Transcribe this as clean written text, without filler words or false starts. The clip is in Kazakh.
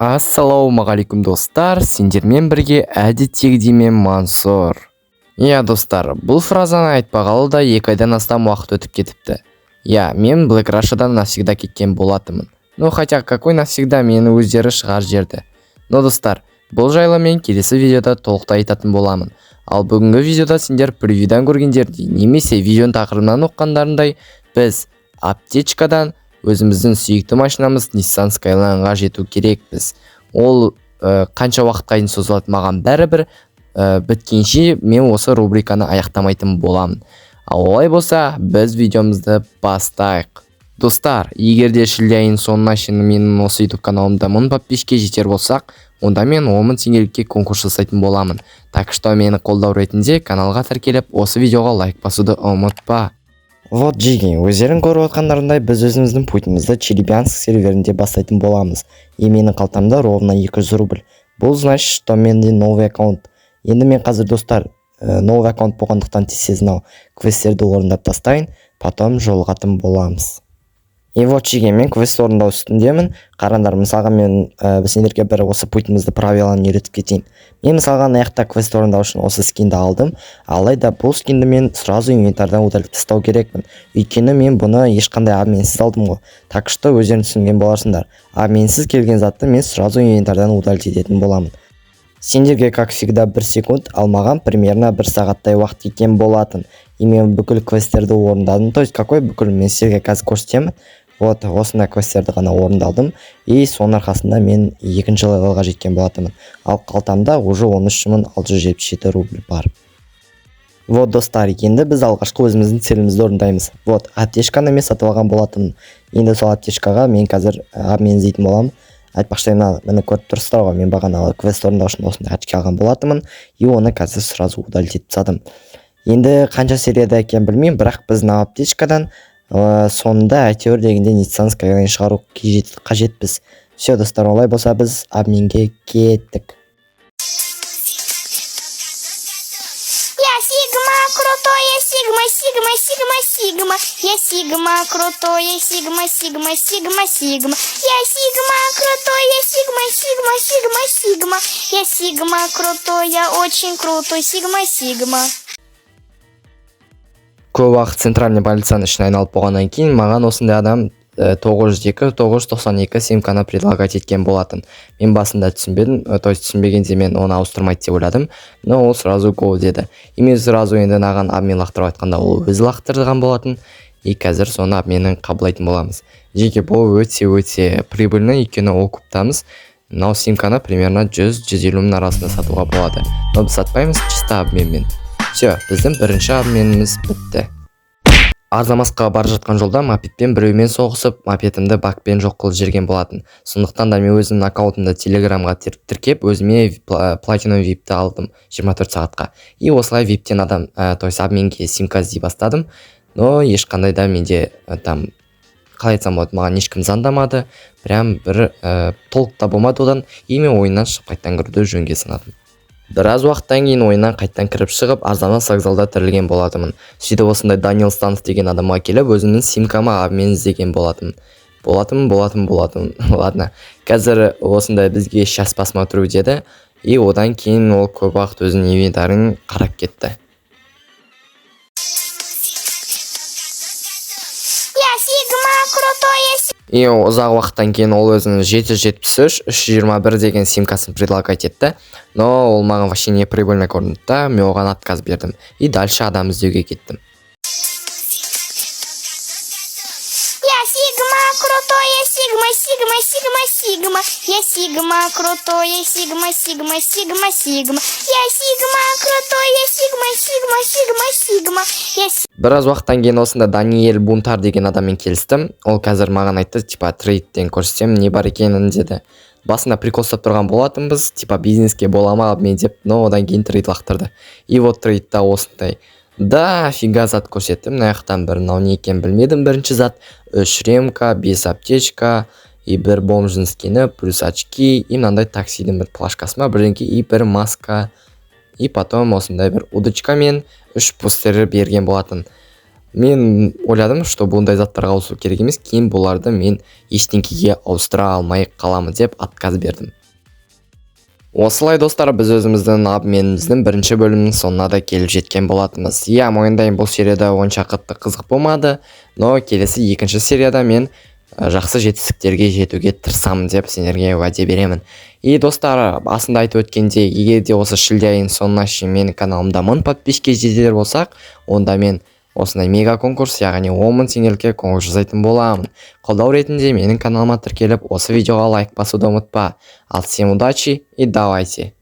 Ассалаумағалейкум достар, сендермен бірге әдеттегідей мен Мансұр. Достар, бұл фразаны айтпағалы да 2 айдан астам уақыт өтіп кетіпті. Мен Black Rush'дан навсегда кеткен болатымын. Хотя какой навсегда, мені өздері шығар жерді. Достар, бұл жайлы мен келесі видеода толықтай айтатын боламын. Ал бүгінгі видеода сендер превьюдан көргендердей, немесе видеоның тақырыбынан оққандарындай, біз аптечкадан өзіміздің сүйікті машинамыз Nissan Skyline'ға жету керекпіз. Ол қанша уақытқа дейін созылады маған бәрібір, біткенше мен осы рубриканы аяқтамайтын боламын. Ал олай болса, біз видеомызды бастайық. Достар, егер де шілде айының соңына шейін менің осы YouTube каналымда 1000 подписчикке жетер болсақ, онда мен 10 000 теңгелікке конкурс жасайтын боламын. Так что мені қолдау ретінде каналға тіркеліп, осы видеоға лайк басуды ұмытпа. Жеги, өздерің көріп отқандарындай, біз өзіміздің путімізді Челябинск серверінде бастайтын боламыз. Менің қалтамда ровно 200 рубль. Бұл значит, что менде новый аккаунт. Енді мен қазір достар, новый аккаунт болғандықтан тез квесттерді орындап тастайын, потом жолығатын боламыз. Жеги, мен квест орындау үстіндемін. Қарандар, мысалға мен сендерге бір осы путімізді правиланы үйретіп кетейін. Мен мысалға аяқта квест орындау үшін осы скинді алдым, алайда бұл скинді мен сразу инвентардан удалить тастау керекпін. Өйткені мен бұны ешқандай обменсіз алдым ғой. Так что өздерің түсінген боларсыңдар. Обменсіз келген затты мен сразу инвентардан удалить ететін боламын. Сендерге как всегда 1 секунд, ал маған примерно 1 сағаттай уақыт кеткен болатын. Мен бүкіл квесттерді орындадым. То есть какой бүкіл, мен сіздерге қазір көрсетемін. Осындай квесттерді ғана орындалдым, и соның арқасында мен 2-ші левелға жеткен болатымын. Ал қалтамда уже 13.677 рубль бар. Достар, енді біз алғашқы өзіміздің целімізді орындаймыз. Аптечканы мен сатып алған болатымын. Енді сол аптечкаға мен қазір обмен іздейтін боламын. Айтпақшы, мені көріп тұрсыздар ғой, мен бағана квест орындау үшін осындай очки алған болатымын, и оны қазір сразу удалить етіп тастадым. Енді қанша серияда екенін білмеймін, бірақ біз аптечкадан сонда әйтеуір дегенде Nissan Skyline шығару қажетпіз. Все, достар, олай болса біз обменге кеттік. Я Сигма крутое, Сигма, Сигма, Сигма, Сигма. Я Сигма крутое, Сигма, Сигма, Сигма, Сигма. Я Сигма крутое, Сигма, Сигма, Сигма, Сигма. Я Сигма крутое, очень крутой, Сигма, Сигма. Көп уақыт центральный полицияның ішін айналып болғаннан кейін маған осындай адам 902-992 симканы предлагать еткен болатын. Мен басында түсінбедім, то есть түсінбегенде мен оны ауыстырмайды деп ойладым, но ол сразу go деді. Мен сразу енді наған обмен лақтырып айтқанда ол өзі лақтырған болатын, и қазір соны обменін қабылдайтын боламыз. Жеке бұл өте прибыльны, өйткені окуптамыз. Мынау симканы примерно 100-150 мың арасында сатуға болады. Но біз сатпаймыз, чисто обменмен. Все, біздің бірінші обменіміз бітті. Арзамасқа бара жатқан жолда мопедпен біреумен соғысып, мопедімді бакпен жоқ қылып жүрген болатын. Сондықтан да мен өзімнің аккаунтымды телеграмға тіркеп, өзіме платинум випті алдым 24 сағатқа. И осылай виптен адам, то есть обменге симка іздей бастадым. Но ешқандай да менде қалай айтсам болады, маған ешкім звондамады. Прям бір толық та болмады одан, и мен ойыннан шығып қайттан кіруді жөнге санадым. Біраз уақыттан кейін ойыннан қайттан кіріп шығып, Арзамас вокзалда тірілген болатымын. Сөйтіп осындай Даниэл Станов деген адамға келіп, өзімнің симкама обмен іздеген болатымын. Ладно, қазір осындай бізге сейчас посмотрю деді, и одан кейін ол көп уақыт өзінің инвентарын қарап кетті. Я Сигма крутое, И ұзақ уақыттан кейін ол өзінің 773-321 деген симкасын предлагать етті, но ол маған вообще не прибыльно көрінді да, мен оған отказ бердім. И дальше адам іздеуге кеттім. Я Сигма крутое, Сигма, Сигма, Сигма, Сигма. Я Сигма крутое, Сигма, Сигма, Сигма, Сигма. Я Сигма крутое, Сигма, Сигма, Сигма, Сигма. Біраз уақыттан кейін осында Даниэль Бунтар деген адаммен келістім. Ол қазір маған айтты, типа трейдтен көрсетем, не бар екенін деді. Басында прикол ұстап тұрған болатынбыз, типа бизнеске болама обмен деп, но одан кейін трейд лақтырды. И трейдта осындай. Да, фига зат көрсеттім, наяқтан бір не екенін білмедім. Бірінші зат 3 ремка, 5 аптечка, и бір бомжын скені, плюс очки, и мынандай таксидің бір плашкасы ма, бірдеңке, и бір маска, и потом осындай бір удочка мен 3 постері берген болатын. Мен ойладым, что бұндай заттарға ауысу керек емес, кейін бұларды мен ештеңкеге ауыстыра алмай қаламын деп отказ бердім. Осылай достар, біз өзіміздің абменіміздің бірінші бөлімнің соңына да келіп жеткен болатынбыз. Иә, мойындайын, бұл серияда онша қатты қызық болмады, но келесі екінші серияда мен жақсы жетістіктерге жетуге тырысамын деп сендерге уәде беремін. И достар, басында айтып өткенде, егер де осы шілде айының соңына шейін менің каналымда 1000 подписчикке жетер болсақ, онда мен осындай мега конкурс, яғни 10 000 теңгелікке конкурс жасайтын боламын. Қолдау ретінде менің каналыма тіркеліп, осы видеоға лайк басуды ұмытпа. Ал всем удачи и давайте!